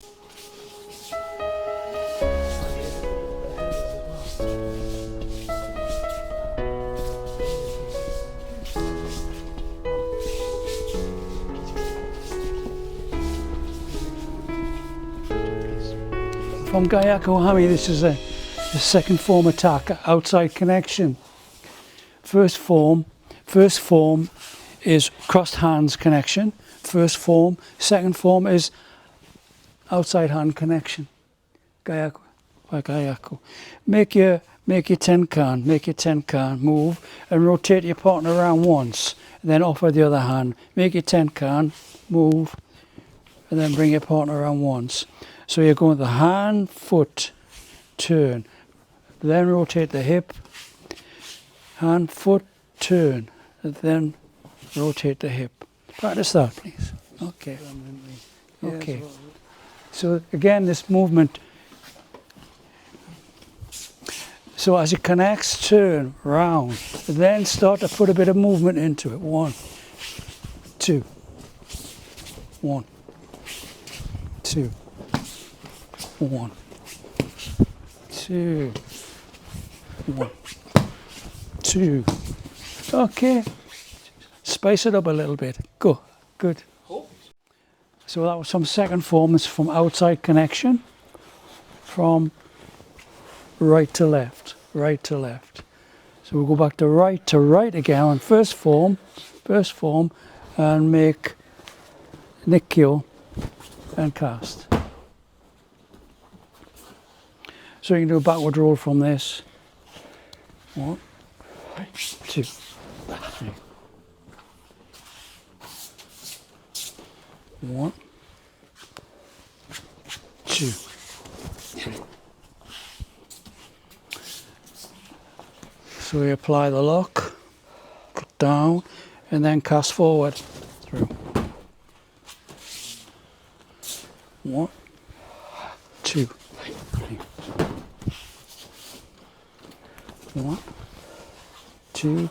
From Gaiaku Hami, this is the second form attack, outside connection. First form is crossed hands connection. First form. Second form is outside hand connection. Gaiaku, by Gaiaku. Make your tenkan, move and rotate your partner around once. And then offer the other hand. Make your tenkan, move, and then bring your partner around once. So you're going the hand, foot, turn. Then rotate the hip. Hand, foot, turn. And then rotate the hip. Practice that, please. Okay. Okay. So again, this movement. So as it connects, turn, round. Then start to put a bit of movement into it. 1, 2. 1, 2. 1, 2, 1, 2. Okay. Spice it up a little bit. Go. Good. So that was some second forms from outside connection, from right to left, right to left. So we'll go back to right again on first form, and make Nikkyo and cast. So you can do a backward roll from this. 1, 2, 3. 1, 2, 3. So we apply the lock, put down, and then cast forward through. 1, 2, 3. 1, 2,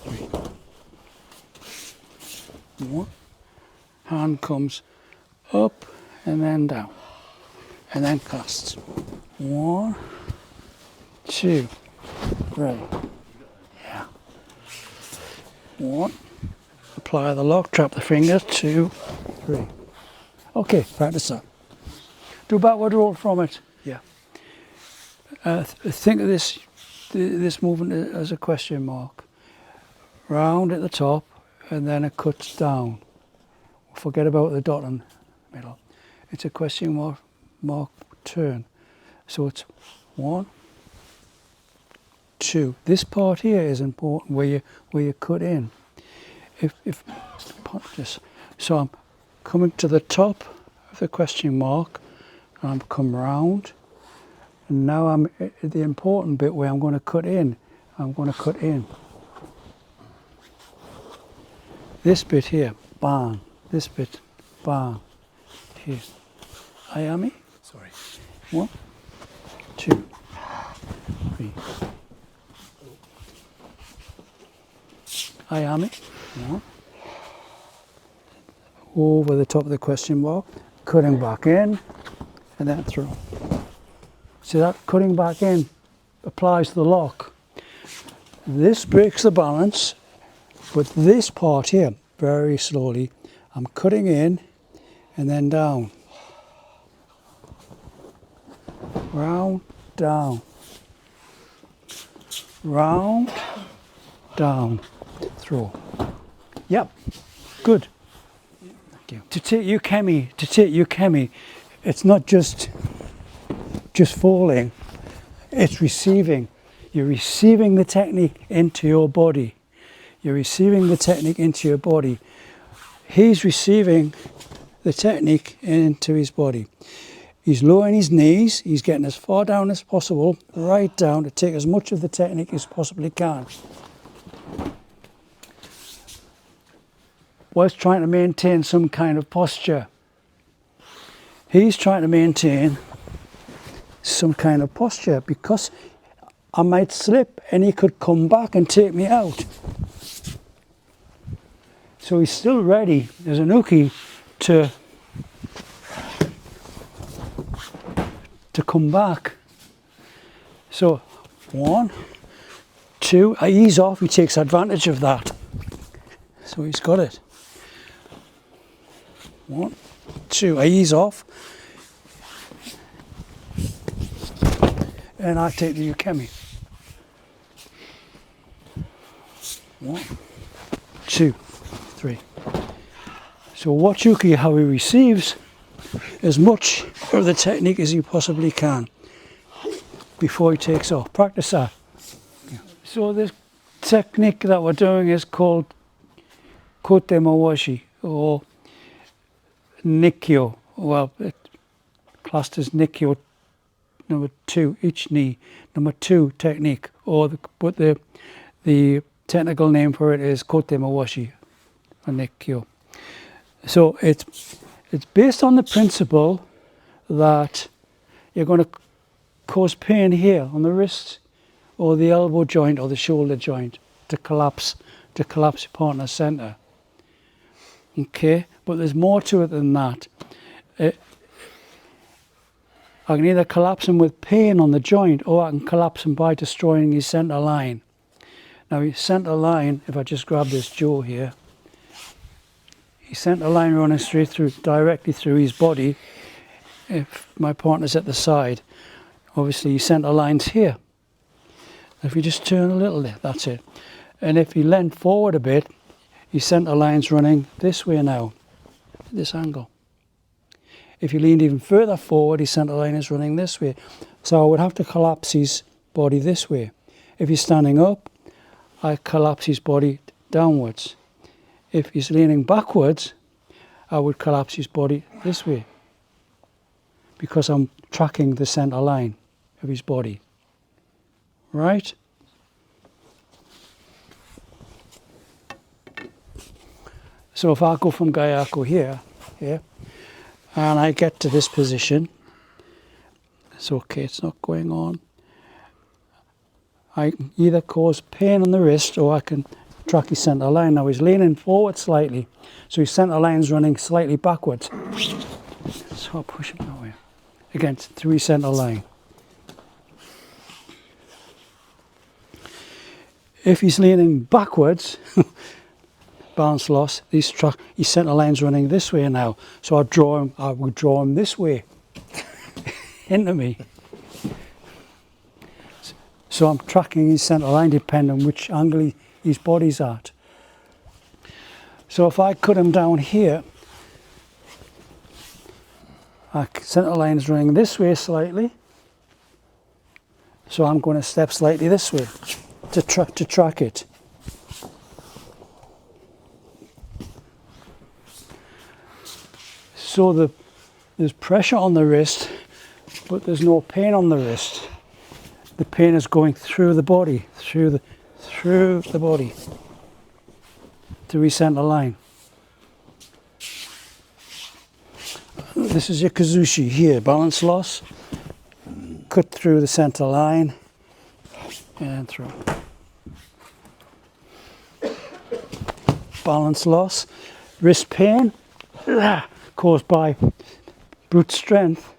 3. 1. Hand comes up and then down, and then casts. 1, 2, 3. Yeah. 1. Apply the lock, trap the fingers. 2, 3. Okay, practice that. Do backward roll from it. Yeah. Think of this movement as a question mark. Round at the top, and then it cuts down. Forget about the dot in the middle. It's a question mark turn. So it's 1, 2. This part here is important where you cut in. If just so I'm coming to the top of the question mark, and I'm come round, and now I'm at the important bit where I'm going to cut in. I'm going to cut in. This bit here, bang. This bit, bang. Here. Ayami. Sorry. 1, 2, 3. Ayami. 1. Over the top of the question mark, cutting back in, and then through. See that cutting back in applies the lock. This breaks the balance, but this part here, very slowly, I'm cutting in and then down. Round, down. Round, down, through. Yep, good. Thank you. To take ukemi, it's not just falling, it's receiving. You're receiving the technique into your body. You're receiving the technique into your body. He's receiving the technique into his body. He's lowering his knees, he's getting as far down as possible, right down to take as much of the technique as possibly can. Whilst trying to maintain some kind of posture. He's trying to maintain some kind of posture because I might slip and he could come back and take me out. So he's still ready as an uki to to come back. So 1, 2, I ease off, he takes advantage of that. So he's got it. 1, 2, I ease off. And I take the ukemi. 1, 2, 3. So watch Yuki how he receives as much of the technique as he possibly can before he takes off. Practice that. So this technique that we're doing is called kote mawashi or Nikkyo. Well, it's classed as Nikkyo number 2, each knee. Number 2 technique, or the technical name for it is kote mawashi or Nikkyo. So it's based on the principle that you're going to cause pain here on the wrist or the elbow joint or the shoulder joint to collapse your partner's center. Okay, but there's more to it than that. I can either collapse him with pain on the joint, or I can collapse him by destroying his center line. Now his center line, if I just grab this jaw here, his center line running straight through, directly through his body. If my partner's at the side, obviously his center line's here. If you just turn a little bit, that's it. And if you lean forward a bit, his center line's running this way now, this angle. If you leaned even further forward, his center line is running this way. So I would have to collapse his body this way. If he's standing up, I collapse his body downwards. If he's leaning backwards, I would collapse his body this way, because I'm tracking the center line of his body. Right? So if I go from Gayako here, and I get to this position, it's okay, it's not going on. I can either cause pain on the wrist, or I can track his center line. Now he's leaning forward slightly, so his center line's running slightly backwards. So I'll push him that way, against through his center line. If he's leaning backwards, balance loss, his center line's running this way now. So I would draw him this way into me. So I'm tracking his center line depending on which angle his body's at. So if I cut him down here, our center line's running this way slightly. So I'm going to step slightly this way to track it. So there's pressure on the wrist, but there's no pain on the wrist. The pain is going through the body, through the body, through his center line. This is your kazushi here, balance loss, cut through the center line and through. Balance loss, wrist pain caused by brute strength.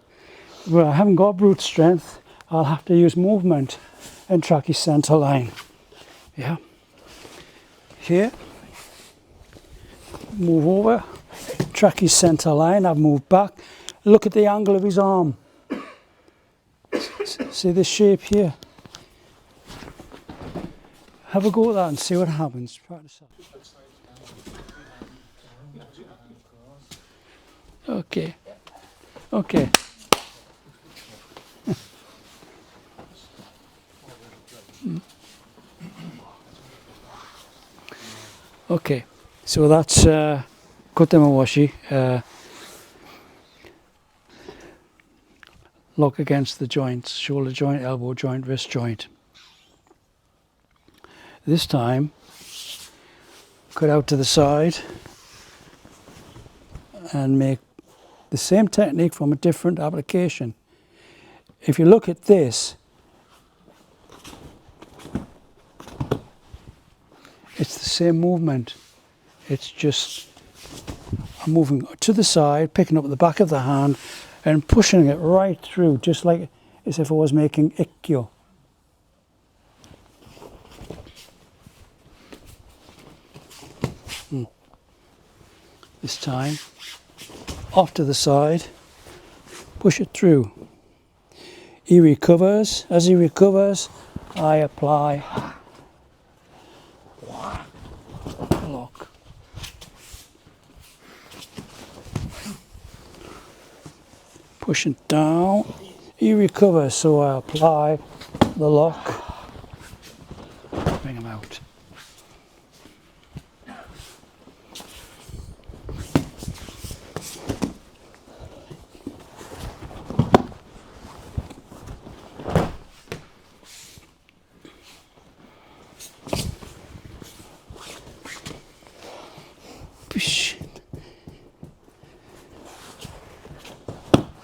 Well, I haven't got brute strength. I'll have to use movement and track his center line. Yeah. Here. Move over. Track his center line. I've moved back. Look at the angle of his arm. See this shape here? Have a go at that and see what happens. Practice that. Okay. Okay. Okay, so that's kote mawashi, lock against the joints, shoulder joint, elbow joint, wrist joint. This time, cut out to the side and make the same technique from a different application. If you look at this, it's the same movement. It's just I'm moving to the side, picking up the back of the hand and pushing it right through, just like as if I was making ikkyo. This time, off to the side, push it through. He recovers. As he recovers, I apply lock. Push it down. He recovers, so I apply the lock. Bring him out.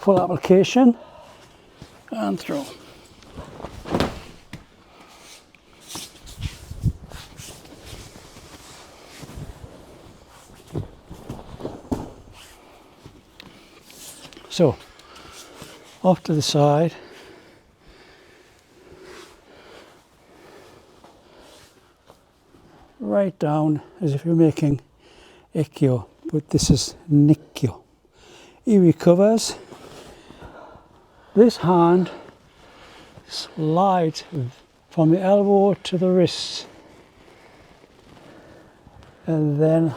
Full application and throw. So, off to the side. Right down as if you're making ikkyo, but this is nikkyo. He recovers. This hand slides from the elbow to the wrist, and then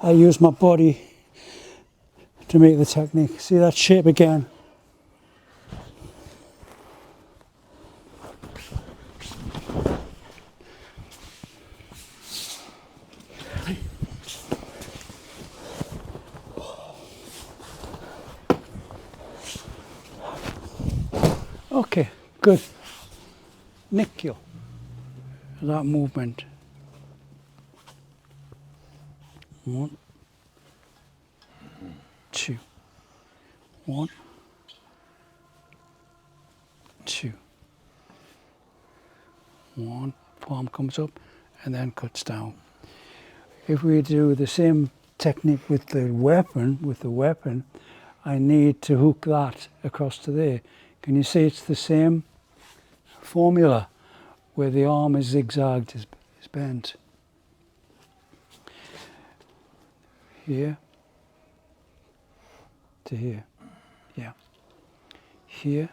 I use my body to make the technique. See that shape again? Okay, good. Nikkyo, that movement. 1, 2, 1, 2. 1, palm comes up and then cuts down. If we do the same technique with the weapon, I need to hook that across to there. Can you see it's the same formula where the arm is zigzagged, is bent. Here to here, yeah. Here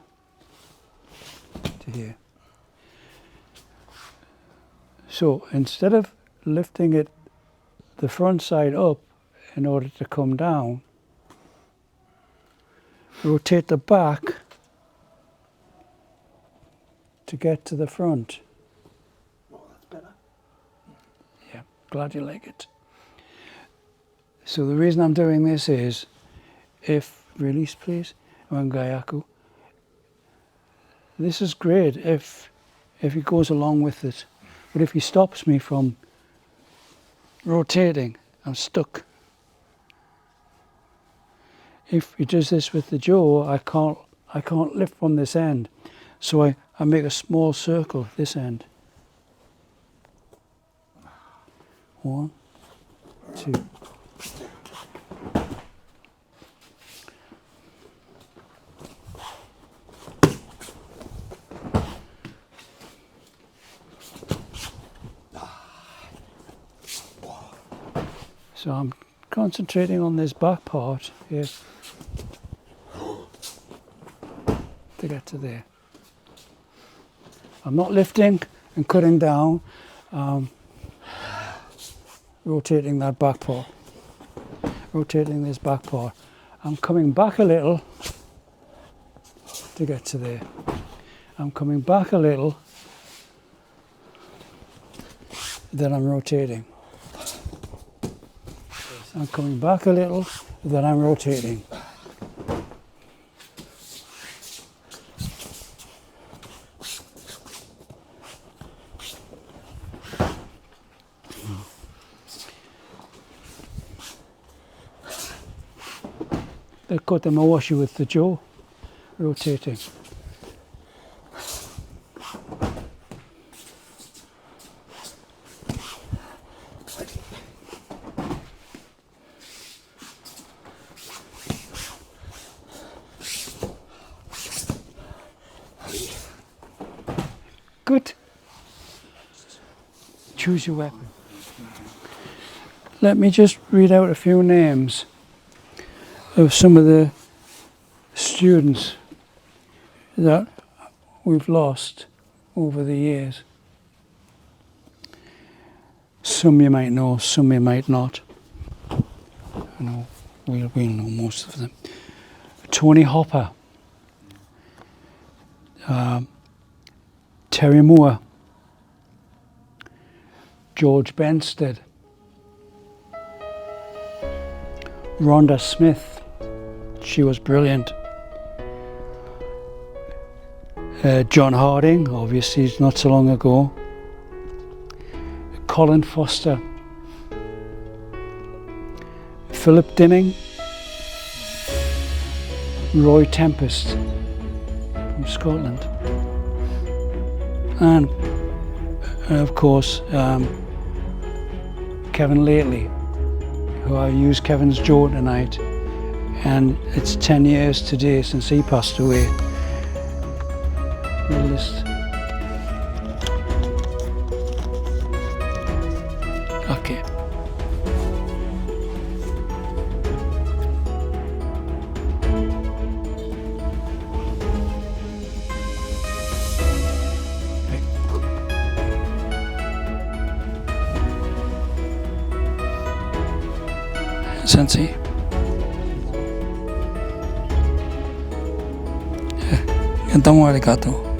to here. So instead of lifting it the front side up in order to come down, rotate the back to get to the front. Oh, that's better. Yeah, glad you like it. So the reason I'm doing this is, if, release please, Wangayaku, this is great if he goes along with it. But if he stops me from rotating, I'm stuck. If he does this with the jaw, I can't lift from this end. So I make a small circle this end. 1, 2. So I'm concentrating on this back part here to get to there. I'm not lifting and cutting down, rotating that back part, rotating this back part. I'm coming back a little to get to there. I'm coming back a little, then I'm rotating. I'm coming back a little, then I'm rotating. The kote mawashi with the jaw, rotating. Good. Choose your weapon. Let me just read out a few names of some of the students that we've lost over the years. Some you might know, some you might not. I know we'll know most of them. Tony Hopper, Terry Moore, George Benstead, Rhonda Smith, she was brilliant. John Harding, obviously not so long ago. Colin Foster, Philip Dinning, Roy Tempest from Scotland, and of course Kevin Lately, who I used Kevin's jaw tonight, and it's 10 years today since he passed away. The list. Okay. Sensei. Então, arigato.